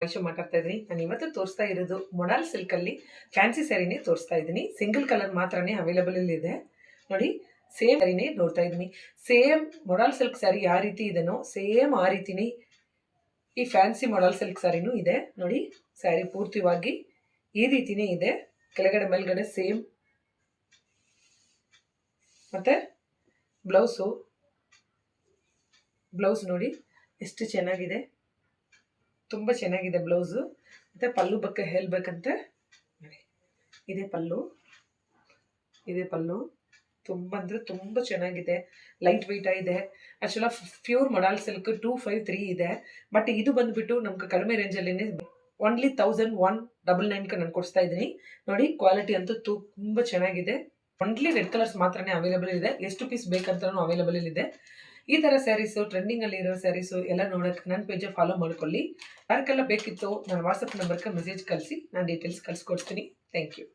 ವಿಷಯ ಮಾತಾಡ್ತಾ ಇದ್ದೀನಿ. ನಾನು ಇವತ್ತು ತೋರಿಸ್ತಾ ಇರೋದು ಮೊಡಾಲ್ ಸಿಲ್ಕಲ್ಲಿ ಫ್ಯಾನ್ಸಿ ಸ್ಯಾರಿನೇ ತೋರಿಸ್ತಾ ಇದ್ದೀನಿ. ಸಿಂಗಲ್ ಕಲರ್ ಮಾತ್ರನೇ ಅವೈಲೇಬಲ್ ಇದೆ ನೋಡಿ. ಸೇಮ್ ಸ್ಯಾರಿನೇ ನೋಡ್ತಾ ಇದ್ದೀನಿ. ಸೇಮ್ ಮೊಡಾಲ್ ಸಿಲ್ಕ್ ಸ್ಯಾರಿ ಯಾವ ರೀತಿ ಇದೆನೋ ಸೇಮ್ ಆ ರೀತಿನೇ ಈ ಫ್ಯಾನ್ಸಿ ಮೊಡಾಲ್ ಸಿಲ್ಕ್ ಸ್ಯಾರಿನೂ ಇದೆ ನೋಡಿ. ಸ್ಯಾರಿ ಪೂರ್ತಿಯಾಗಿ ಈ ರೀತಿನೇ ಇದೆ, ಕೆಳಗಡೆ ಮೇಲ್ಗಡೆ ಸೇಮ್. ಮತ್ತೆ ಬ್ಲೌಸ್ ನೋಡಿ ಎಷ್ಟು ಚೆನ್ನಾಗಿದೆ, ತುಂಬ ಚೆನ್ನಾಗಿದೆ ಬ್ಲೌಸು. ಮತ್ತು ಪಲ್ಲು ಬಗ್ಗೆ ಹೇಳಬೇಕಂತೆ ನೋಡಿ, ಇದೇ ಪಲ್ಲು ತುಂಬ ಅಂದರೆ ತುಂಬ ಚೆನ್ನಾಗಿದೆ. ಲೈಟ್ ವೆಯ್ಟ್ ಇದೆ. ಆ್ಯಕ್ಚುಲ ಪ್ಯೂರ್ ಮೊಡಾಲ್ ಸಿಲ್ಕ್ 253 ಇದೆ. ಬಟ್ ಇದು ಬಂದುಬಿಟ್ಟು ನಮ್ಗೆ ಕಡಿಮೆ ರೇಂಜಲ್ಲಿನೇ ಓನ್ಲಿ 1199ಗೆ ನಾನು ಕೊಡಿಸ್ತಾ ಇದ್ದೀನಿ ನೋಡಿ. ಕ್ವಾಲಿಟಿ ಅಂತೂ ತುಂಬ ಚೆನ್ನಾಗಿದೆ. ಓನ್ಲಿ ರೆಡ್ ಕಲರ್ಸ್ ಮಾತ್ರನೇ ಅವೈಲೇಬಲ್ ಇದೆ. ಎಷ್ಟು ಪೀಸ್ ಬೇಕಂತಲೂ ಅವೈಲೇಬಲ್ ಇದೆ. ಈ ಥರ ಸ್ಯಾರೀಸು, ಟ್ರೆಂಡಿಂಗಲ್ಲಿ ಇರೋ ಸ್ಯಾರೀಸು ಎಲ್ಲ ನೋಡೋಕ್ಕೆ ನನ್ನ ಪೇಜ್ ಫಾಲೋ ಮಾಡ್ಕೊಳ್ಳಿ. ಯಾರಿಗೆಲ್ಲ ಬೇಕಿತ್ತು ನನ್ನ ವಾಟ್ಸಪ್ ನಂಬರ್ಗೆ ಮೆಸೇಜ್ ಕಳಿಸಿ, ನಾನು ಡೀಟೇಲ್ಸ್ ಕಳಿಸ್ಕೊಡ್ತೀನಿ. Thank you.